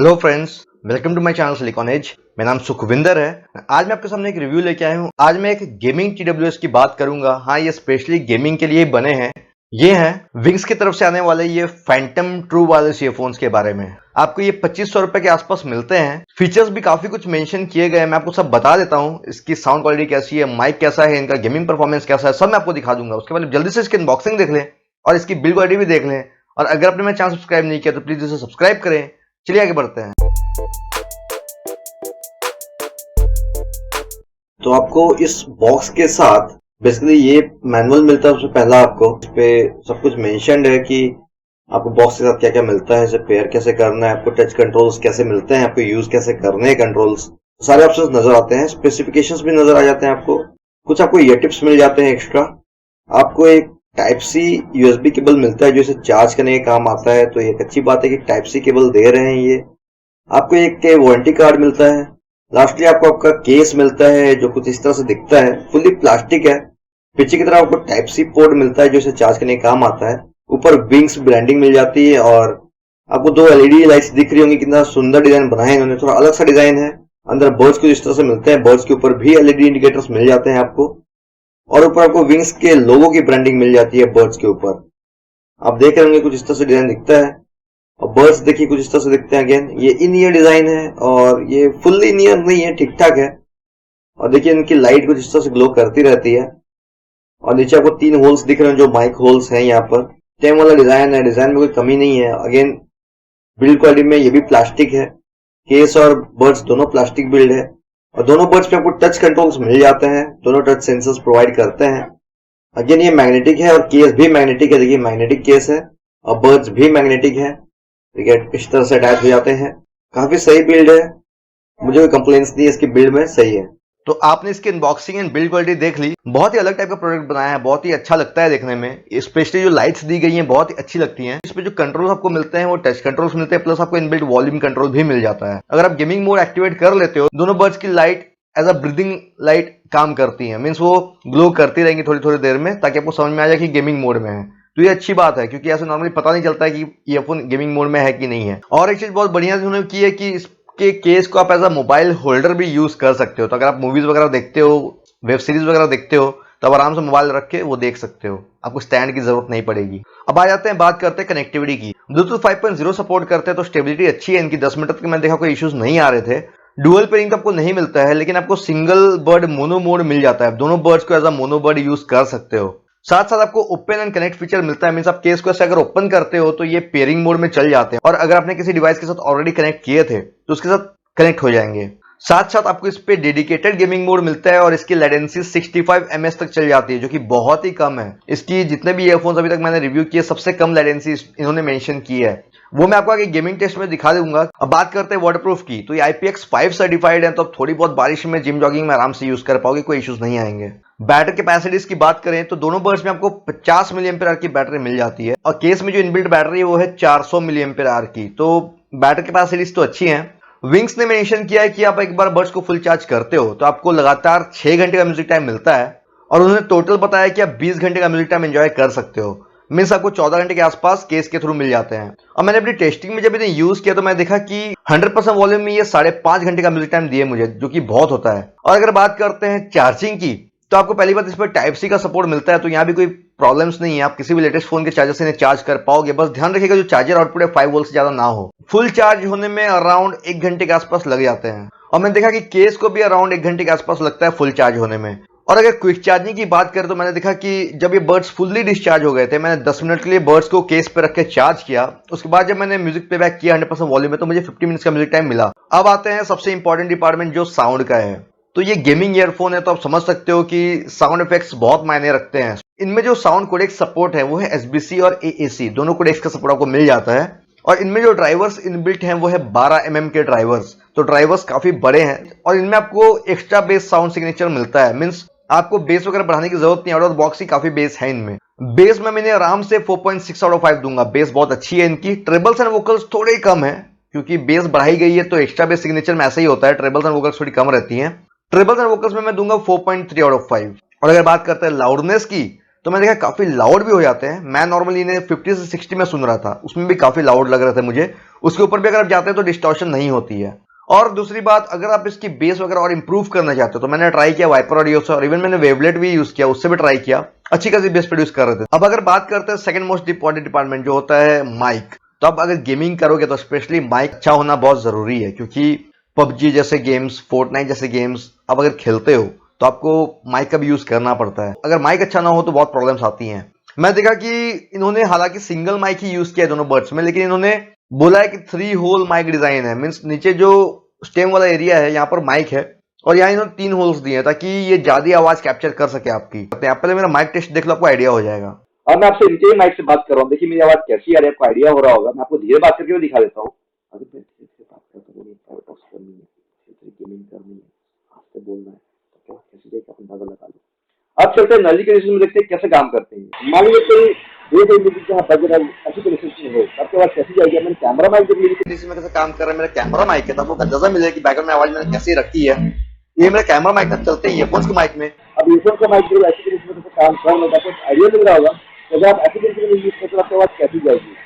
Hello friends, welcome to my channel Silicon Age. मेरा नाम सुखविंदर है। आज मैं आपके सामने एक रिव्यू लेके आया हूँ। आज मैं एक गेमिंग TWS की बात करूंगा। हाँ, ये स्पेशली गेमिंग के लिए बने हैं। ये हैं विंग्स की तरफ से आने वाले ये फैंटम ट्रू वायरलेस ईयरफोन्स के बारे में। आपको ये 2500 रुपए के आसपास मिलते हैं। फीचर्स भी काफी कुछ मेंशन किए गए हैं, मैं आपको सब बता देता हूँ। इसकी साउंड क्वालिटी कैसी है, माइक कैसा है, इनका गेमिंग परफॉर्मेंस कैसा है, सब मैं आपको दिखा दूंगा। उसके बाद जल्दी से इसकी अनबॉक्सिंग देख लें और इसकी बिल्ड क्वालिटी भी देख लें। और अगर आपने मेरा चैनल सब्सक्राइब नहीं किया तो प्लीज इसे सब्सक्राइब करें। चलिए आगे बढ़ते हैं। तो आपको इस बॉक्स के साथ बेसिकली ये मैनुअल मिलता है। उससे पहला आपको इस पे सब कुछ मेंशन्ड है कि आपको बॉक्स के साथ क्या क्या मिलता है, इसे पेयर कैसे करना है, आपको टच कंट्रोल्स कैसे मिलते हैं, आपको यूज कैसे करने हैं कंट्रोल्स, सारे ऑप्शंस नजर आते हैं। स्पेसिफिकेशंस भी नजर आ जाते हैं। आपको कुछ आपको ईयर टिप्स मिल जाते हैं एक्स्ट्रा। आपको एक टाइप सी USB केबल मिलता है जो इसे चार्ज करने के काम आता है। तो एक अच्छी बात है कि टाइप सी केबल दे रहे हैं ये। आपको एक वारंटी कार्ड मिलता है। लास्टली आपको आपका केस मिलता है जो कुछ इस तरह से दिखता है, फुल्ली प्लास्टिक है। पीछे की तरफ आपको टाइप सी पोर्ट मिलता है जो इसे चार्ज करने का काम आता है। ऊपर विंग्स ब्रांडिंग मिल जाती है और आपको दो LED लाइट्स दिख रही होंगी। कितना सुंदर डिजाइन बनाया है इन्होंने, थोड़ा अलग सा डिजाइन है। अंदर बर्ड्स कुछ इस तरह से मिलते हैं, बर्ड्स के ऊपर भी LED इंडिकेटर्स मिल जाते हैं आपको। और ऊपर आपको विंग्स के लोगो की ब्रांडिंग मिल जाती है बर्ड्स के ऊपर। आप देख रहे होंगे कुछ इस तरह से डिजाइन दिखता है। और बर्ड्स देखिए कुछ इस तरह से दिखते हैं। अगेन ये इन ईयर डिजाइन है और ये फुल्ली इन ईयर नहीं है, ठीक ठाक है। और देखिए इनकी लाइट कुछ इस तरह से ग्लो करती रहती है। और नीचे आपको 3 होल्स दिख रहे हैं जो माइक होल्स हैं। यहाँ पर टेम वाला डिजाइन है, डिजाइन में कोई कमी नहीं है। अगेन बिल्ड क्वालिटी में ये भी प्लास्टिक है। केस और बर्ड्स दोनों प्लास्टिक बिल्ड है। और दोनों बर्ड्स पे आपको टच कंट्रोल्स मिल जाते हैं, दोनों टच सेंसर्स प्रोवाइड करते हैं। अगेन ये मैग्नेटिक है और केस भी मैग्नेटिक है। देखिए मैग्नेटिक केस है और बर्ड्स भी मैग्नेटिक है। ठीक है, इस तरह से अटैच हो जाते हैं। काफी सही बिल्ड है, मुझे कोई कंप्लेंट्स नहीं है, इसकी बिल्ड में सही है। तो आपने इसकी अनबॉक्सिंग एंड बिल्ड क्वालिटी देख ली। बहुत ही अलग टाइप का प्रोडक्ट बनाया है, बहुत ही अच्छा लगता है देखने में। स्पेशली जो लाइट्स दी गई हैं बहुत ही अच्छी लगती हैं। इसमें जो कंट्रोल्स आपको मिलते हैं वो टच कंट्रोल्स मिलते हैं, प्लस आपको इनबिल्ट वॉल्यूम कंट्रोल भी मिल जाता है। अगर आप गेमिंग मोड एक्टिवेट कर लेते हो, दोनों बर्ड्स की light as a breathing light काम करती है। मीन्स वो ग्लो करती रहेंगी थोड़ी थोड़ी देर में, ताकि आपको समझ में आ जाए कि गेमिंग मोड में है। तो ये अच्छी बात है, क्योंकि ऐसे नॉर्मली पता नहीं चलता है कि ईयरफोन गेमिंग मोड में है कि नहीं है। और एक चीज बहुत बढ़िया उन्होंने की है कि इसके केस को आप एज अ मोबाइल होल्डर भी यूज कर सकते हो। तो अगर आप मूवीज वगैरह देखते हो, वेब सीरीज वगैरह देखते हो, तो आप आराम से मोबाइल रख के वो देख सकते हो, आपको स्टैंड की जरूरत नहीं पड़ेगी। अब आ जाते हैं, बात करते हैं कनेक्टिविटी की। ब्लूटूथ 5.0 सपोर्ट करते हैं, तो स्टेबिलिटी अच्छी है इनकी। 10 मिनट तक मैंने देखा कोई इश्यूज नहीं आ रहे थे। डुअल पेयरिंग तो आपको नहीं मिलता है, लेकिन आपको सिंगल बर्ड मोनो मोड मिल जाता है। दोनों बर्ड्स को as a mono bud use कर सकते हो। साथ साथ आपको ओपन एंड कनेक्ट फीचर मिलता है। मींस आप केस को ऐसे अगर ओपन करते हो तो ये पेयरिंग मोड में चल जाते हैं, और अगर आपने किसी डिवाइस के साथ ऑलरेडी कनेक्ट किए थे तो उसके साथ कनेक्ट हो जाएंगे। साथ साथ आपको इस पे डेडिकेटेड गेमिंग मोड मिलता है और इसकी लेटेंसी 65 ms तक चल जाती है, जो कि बहुत ही कम है। इसकी जितने भी ईयरफोन्स अभी तक मैंने रिव्यू किए, सबसे कम लेटेंसी इन्होंने मेंशन की है। वो मैं आपको आगे गेमिंग टेस्ट में दिखा दूंगा। अब बात करते हैं वाटरप्रूफ की, तो ये IPX5 सर्टिफाइड है, तो अब थोड़ी बहुत बारिश में, जिम जॉगिंग में आराम से यूज कर पाओगे, कोई इश्यूज नहीं आएंगे। बैटरी कैपेसिटीज की बात करें तो दोनों बर्ड्स में आपको 50 mAh की बैटरी मिल जाती है, और केस में जो इनबिल्ट बैटरी है वो है 400 mAh की। तो बैटरी कैपेसिटीज तो अच्छी है। विंग्स ने मेंशन किया है कि आप एक बार बर्ड्स को फुल चार्ज करते हो तो आपको लगातार 6 घंटे का म्यूजिक टाइम मिलता है, और उन्होंने टोटल बताया कि आप 20 घंटे का म्यूजिक टाइम एंजॉय कर सकते हो। मीन्स आपको 14 घंटे के आसपास केस के थ्रू मिल जाते हैं। और मैंने अपनी टेस्टिंग में जब इन्हें यूज किया तो मैंने देखा कि 100% वॉल्यूम में ये 5.5 घंटे का म्यूजिक टाइम दिए मुझे, जो कि बहुत होता है। और अगर बात करते हैं चार्जिंग की, तो आपको पहली बात इस पर टाइप सी का सपोर्ट मिलता है, तो यहाँ भी कोई प्रॉब्लम्स नहीं है। आप किसी भी लेटेस्ट फोन के चार्जर से इन्हें चार्ज कर पाओगे। बस ध्यान रखिएगा जो चार्जर आउटपुट है 5 वोल्ट से ज्यादा ना हो। फुल चार्ज होने में अराउंड 1 घंटे के आसपास लग जाते हैं, और मैंने देखा कि केस को भी अराउंड 1 घंटे के आसपास लगता है फुल चार्ज होने में। और अगर क्विक चार्जिंग की बात करें तो मैंने देखा कि जब ये बर्ड्स फुल्ली डिस्चार्ज हो गए थे, मैंने 10 मिनट के लिए बर्ड्स को केस पे रख के चार्ज किया। उसके बाद जब मैंने म्यूजिक प्लेबैक किया 100% वॉल्यूम में, तो मुझे 50 मिनट्स का म्यूजिक टाइम मिला। अब आते हैं सबसे इंपॉर्टेंट डिपार्टमेंट, जो साउंड का है। तो ये गेमिंग ईयरफोन है, तो आप समझ सकते हो कि साउंड इफेक्ट्स बहुत मायने रखते हैं। इनमें जो साउंड कोडेक्स सपोर्ट है वो है SBC और AAC, दोनों कोडेक्स का सपोर्ट आपको मिल जाता है। और इनमें जो ड्राइवर्स इनबिल्ट हैं वो है 12 mm के ड्राइवर्स। तो ड्राइवर्स काफी बड़े हैं, और इनमें आपको एक्स्ट्रा बेस साउंड सिग्नेचर मिलता है। मींस आपको बेस वगैरह बढ़ाने की जरूरत नहीं है, आउट ऑफ बॉक्स ही काफी बेस है इनमें। बेस में मैंने आराम से 4.6 आउट ऑफ 5 दूंगा। बेस बहुत अच्छी है इनकी। ट्रेबल्स एंड वोकल्स थोड़े कम है, क्योंकि बेस बढ़ाई गई है, तो एक्स्ट्रा बेस सिग्नेचर में ऐसा ही होता है, ट्रेबल्स एंड वोकल्स थोड़ी कम रहती हैं। ट्रेबल्स एंड वोकल्स में मैं दूंगा 4.3 आउट ऑफ 5। और अगर बात करते हैं लाउडनेस की, तो मैंने देखा काफी लाउड भी हो जाते हैं। मैं नॉर्मली इन्हें 50 से 60 में सुन रहा था, उसमें भी काफी लाउड लग रहे थे मुझे। उसके ऊपर भी अगर आप जाते हैं तो डिस्टॉर्शन नहीं होती है। और दूसरी बात, अगर आप इसकी बेस वगैरह और इंप्रूव करना चाहते हो तो मैंने ट्राई किया वाइपर ऑडियो से, और इवन मैंने वेवलेट भी यूज किया, उससे भी ट्राई किया, अच्छी खासी बेस प्रोड्यूस कर रहे थे। अब अगर बात करते हैं सेकंड मोस्ट इंपॉर्टेंट डिपार्टमेंट जो होता है माइक, तो अब अगर गेमिंग करोगे तो स्पेशली माइक अच्छा होना बहुत जरूरी है, क्योंकि पबजी जैसे गेम्स, फोर्टनाइट जैसे गेम्स आप अगर खेलते हो तो आपको माइक का भी यूज करना पड़ता है। अगर माइक अच्छा ना हो तो बहुत प्रॉब्लम्स आती हैं। मैं देखा कि इन्होंने हालांकि सिंगल माइक ही यूज किया है दोनों बर्ड्स में, लेकिन इन्होंने बोला है कि 3 होल माइक डिजाइन है। मीन्स नीचे जो स्टेम वाला एरिया है यहाँ पर माइक है, और यहाँ इन्होंने 3 होल्स दिए हैं ताकि ये ज्यादा आवाज कैप्चर कर सके आपकी। आप पहले मेरा माइक टेस्ट देख लो, आपको आइडिया हो जाएगा। अब मैं आपसे इनके ही माइक से बात कर रहा हूँ, देखिए मेरी आवाज कैसी आ रही है, आपको आइडिया हो रहा होगा। मैं आपको धीरे बात करके भी दिखा देता हूँ। अगर मैं धीरे से बात करता हूँ, प्राइवेट टॉक्स करनी है, गेमिंग करनी है, हाथ से बोलना है, तो क्या कैसी जाएगी आप अंदाजा लगा लो। अब चलते हैं नॉइज़ी कंडीशन में, देखते हैं कैसे काम करते हैं। मान लीजिए कोई कोई म्यूजिक जहाँ बज रहा है अच्छी कंडीशन में हो, आपके आवाज कैसी जाएगी। मैंने कैमरा माइक जब मेरी कंडीशन में कैसे काम कर रहा है मेरा कैमरा माइक है, तो आपको अंदाजा मिलेगा कि बैकग्राउंड में आवाज मैंने कैसी रखी है। ये मेरा कैमरा माइक था, चलते ही ईयरफोन्स के माइक में। अब ईयरफोन का माइक जब ऐसी कंडीशन में कैसे काम कर रहा है, आपको आइडिया मिल रहा होगा कि अगर आप ऐसी कंडीशन में यूज करते हो आपकी आवाज कैसी जाएगी।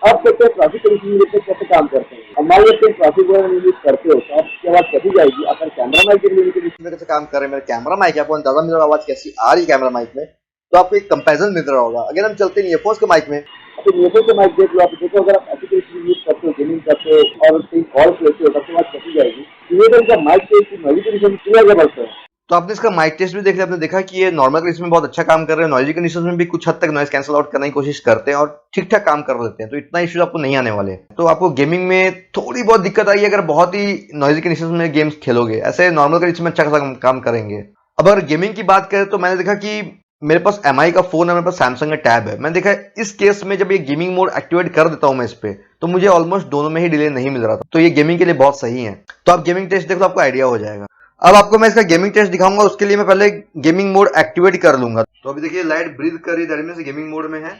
अब कहते हैं ट्रैफिक कंडीशन में देखते हैं कैसे काम करते हैं। अब मान लीजिए ट्रैफिक वगैरह यूज करते हो तो आपकी आवाज कैसी जाएगी। अगर कैमरा माइक के लिए कैसे काम कर रहे हैं मेरा कैमरा माइक है, आपको अंदाजा मिल रहा है आवाज कैसी आ रही है कैमरा माइक में, तो आपको एक कंपैरिजन मिल रहा होगा। अगर हम चलते हैं ईयरफोन्स के माइक में, तो ईयरफोन के माइक देख लो, आप देखो अगर आप ऐसी कंडीशन यूज करते हो, गेमिंग करते हो और कहीं कॉल्स लेते हो, तब आवाज कैसी जाएगी। ईयरफोन का माइक से नॉइज़ी कंडीशन पूरा जबरदस्त है। तो आपने इसका माइक टेस्ट भी देख लिया, आपने देखा कि ये नॉर्मल कंडीशन में बहुत अच्छा काम कर रहे हैं, नॉइजी कंडीशन में भी कुछ हद तक नॉइज कैंसिल आउट करने की कोशिश करते हैं और ठीक ठाक काम कर लेते हैं, तो इतना इश्यूज आपको नहीं आने वाले। तो आपको गेमिंग में थोड़ी बहुत दिक्कत आई अगर बहुत ही नॉइजी कंडीशन में गेम्स खेलोगे, ऐसे नॉर्मल कंडीशन में अच्छा खासा काम करेंगे। अब अगर गेमिंग की बात करें तो मैंने देखा कि मेरे पास MI का फोन है, मेरे पास सैमसंग का टैब है। मैंने देखा इस केस में जब ये गेमिंग मोड एक्टिवेट कर देता हूं मैं इस पे, तो मुझे ऑलमोस्ट दोनों में ही डिले नहीं मिल रहा था, तो ये गेमिंग के लिए बहुत सही है। तो आप गेमिंग टेस्ट देख लो, आपको आइडिया हो जाएगा। अब आपको मैं इसका गेमिंग टेस्ट दिखाऊंगा, उसके लिए मैं पहले गेमिंग मोड एक्टिवेट कर लूंगा। तो अभी देखिए लाइट ब्रीथ कर रही है, दैट मींस गेमिंग मोड में है।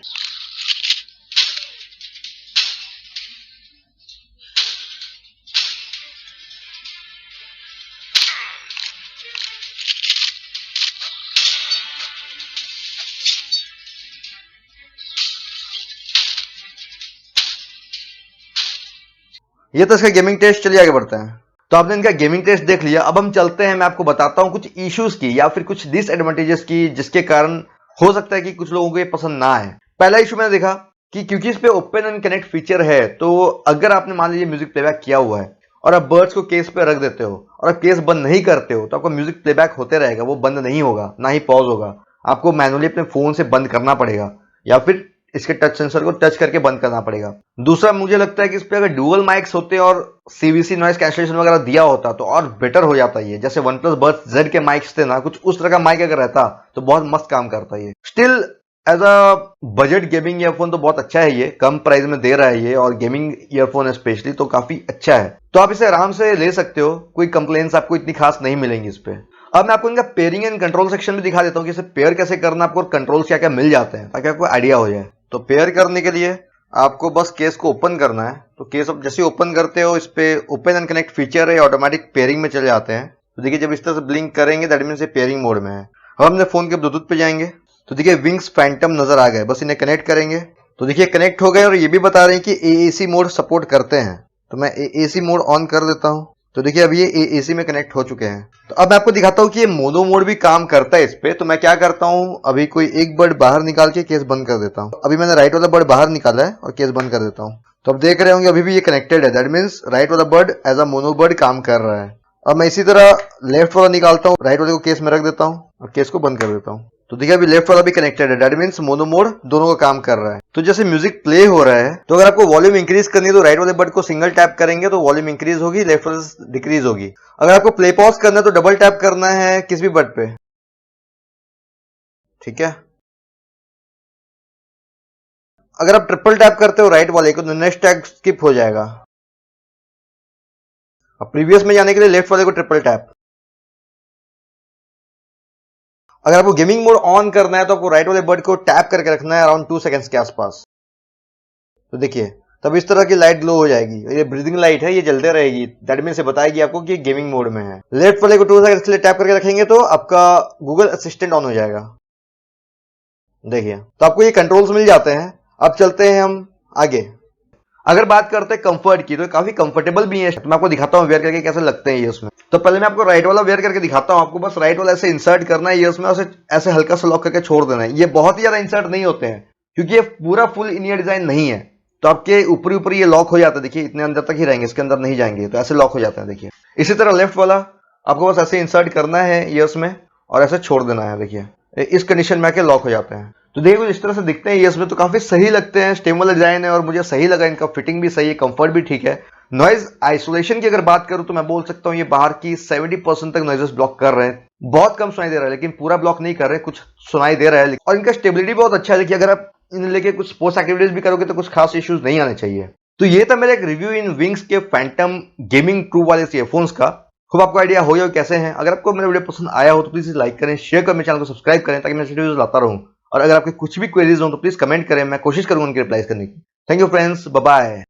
ये तो इसका गेमिंग टेस्ट, चलिए आगे बढ़ते हैं। तो आपने इनका गेमिंग टेस्ट देख लिया, अब हम चलते हैं, मैं आपको बताता हूं कुछ इश्यूज की या फिर कुछ डिसएडवांटेजेस की, जिसके कारण हो सकता है कि कुछ लोगों को ये पसंद ना आए। पहला इशू मैंने देखा कि क्योंकि इस पे ओपन एंड कनेक्ट फीचर है, तो अगर आपने मान लीजिए म्यूजिक प्लेबैक किया हुआ है और आप बर्ड्स को केस पे रख देते हो और आप केस बंद नहीं करते हो, तो आपका म्यूजिक प्लेबैक होते रहेगा, वो बंद नहीं होगा, ना ही पॉज होगा। आपको मैनुअली अपने फोन से बंद करना पड़ेगा या फिर इसके टच सेंसर को टच करके बंद करना पड़ेगा। दूसरा, मुझे लगता है कि इस पे अगर डुअल माइक्स होते और CVC नॉइस कैंसलेशन वगैरह दिया होता तो और बेटर हो जाता ये। जैसे OnePlus Buds Z के माइक्स थे ना, कुछ उस तरह का माइक अगर रहता तो बहुत मस्त काम करता ये। Still as a budget gaming earphone तो बहुत अच्छा है, ये कम प्राइस में दे रहा है ये, और गेमिंग ईयरफोन है स्पेशली, तो काफी अच्छा है। तो आप इसे आराम से ले सकते हो, कोई कंप्लेंट्स आपको इतनी खास नहीं मिलेंगी इस पे। अब मैं आपको इनका पेयरिंग एंड कंट्रोल सेक्शन भी दिखा देता हूँ कि इसे पेयर कैसे करना, आपको कंट्रोल क्या क्या मिल जाते हैं, ताकि आपको आइडिया हो जाए। तो पेयर करने के लिए आपको बस केस को ओपन करना है। तो केस अब जैसे ओपन करते हो, इस पे ओपन एंड कनेक्ट फीचर है, ऑटोमेटिक पेयरिंग में चले जाते हैं। तो देखिए जब इस तरह से ब्लिंक करेंगे दैट मींस ये पेयरिंग मोड में है। अब अपने फोन के ब्लूटूथ पे जाएंगे तो देखिए विंग्स फैंटम नजर आ गए, बस इन्हें कनेक्ट करेंगे तो देखिए कनेक्ट हो गए, और ये भी बता रहे हैं कि AAC मोड सपोर्ट करते हैं। तो मैं AAC मोड ऑन कर देता हूं, तो देखिए अब ये AAC में कनेक्ट हो चुके हैं। तो अब मैं आपको दिखाता हूँ कि ये मोनो मोड भी काम करता है इस पे। तो मैं क्या करता हूँ, अभी कोई एक बर्ड बाहर निकाल के केस बंद कर देता हूँ। अभी मैंने राइट वाला बर्ड बाहर निकाला है और केस बंद कर देता हूँ। तो अब देख रहे होंगे अभी भी ये कनेक्टेड है, दैट मीन्स राइट वाला bud as a mono bud काम कर रहा है। अब मैं इसी तरह लेफ्ट वाला निकालता हूँ, राइट वाले को केस में रख देता हूँ और केस को बंद कर देता हूँ। तो देखिए अभी लेफ्ट वाला भी कनेक्टेड है, दैट मींस मोनो मोड दोनों का काम कर रहा है। तो जैसे म्यूजिक प्ले हो रहा है, तो अगर आपको वॉल्यूम इंक्रीज करनी है तो राइट वाले बटन को सिंगल टैप करेंगे तो वॉल्यूम इंक्रीज होगी, लेफ्ट वाले से डिक्रीज होगी। अगर आपको प्ले पॉज करना है तो डबल टैप करना है किसी भी बटन पे, ठीक है। अगर आप ट्रिपल टैप करते हो राइट वाले को तो नेक्स्ट टैग स्किप हो जाएगा। अब प्रीवियस में जाने के लिए लेफ्ट वाले को ट्रिपल टैप। अगर आपको गेमिंग मोड ऑन करना है तो आपको राइट वाले बटन को टैप करके रखना है अराउंड 2 सेकंड्स के आसपास। तो देखिए तब इस तरह की लाइट ग्लो हो जाएगी, ये ब्रीदिंग लाइट है, ये जलते रहेगी, दैट मींस से बताएगी आपको कि गेमिंग मोड में है। लेफ्ट वाले को 2 सेकंड्स के लिए टैप करके रखेंगे तो आपका गूगल असिस्टेंट ऑन हो जाएगा। देखिए, तो आपको ये कंट्रोल्स मिल जाते हैं। अब चलते हैं हम आगे। अगर बात करते हैं कंफर्ट की, तो काफी कंफर्टेबल भी है। मैं आपको दिखाता हूँ वेयर करके कैसे लगते हैं ये उसमें। तो पहले मैं आपको राइट वाला वेयर करके दिखाता हूँ। आपको बस राइट वाला ऐसे इंसर्ट करना है ये उसमें, और ऐसे हल्का सा लॉक करके छोड़ देना है। ये बहुत ही ज्यादा इंसर्ट नहीं होते हैं, क्योंकि ये पूरा फुल इन ईयर डिजाइन नहीं है। तो आपके ऊपरी ऊपरी ये लॉक हो जाता है। देखिए, इतने अंदर तक ही रहेंगे, इसके अंदर नहीं जाएंगे, तो ऐसे लॉक हो जाता है। देखिए, इसी तरह लेफ्ट वाला आपको बस ऐसे इंसर्ट करना है ये उसमें, और ऐसे छोड़ देना है। देखिए, इस कंडीशन में आके लॉक हो जाते हैं। तो देखिए, कुछ इस तरह से दिखते हैं ये इसमें, तो काफी सही लगते हैं। स्टेबल डिजाइन है और मुझे सही लगा। इनका फिटिंग भी सही है, कंफर्ट भी ठीक है। नॉइज आइसोलेशन की अगर बात करूं तो मैं बोल सकता हूं ये बाहर की 70% तक नॉइजेस ब्लॉक कर रहे हैं। बहुत कम सुनाई दे रहा है, लेकिन पूरा ब्लॉक नहीं कर रहे, कुछ सुनाई दे रहा है। और इनका स्टेबिलिटी बहुत अच्छा है। देखिए, अगर आप इन्हें लेके कुछ स्पोर्ट्स एक्टिविटीज भी करोगे तो कुछ खास इश्यूज नहीं आने चाहिए। तो ये था मेरा एक रिव्यू इन विंग्स के फैंटम गेमिंग ट्रू वाले ईयरफोन्स का। खूब आपको आइडिया हो गया कैसे हैं। अगर आपको मेरा वीडियो पसंद आया हो तो प्लीज लाइक करें, शेयर करें, मेरे चैनल को सब्सक्राइब करें, ताकि मैं वीडियोस लाता रहूं। और अगर आपके कुछ भी क्वेरीज हो तो प्लीज कमेंट करें, मैं कोशिश करूंगा उनके रिप्लाई करने की। Thank you friends, bye bye.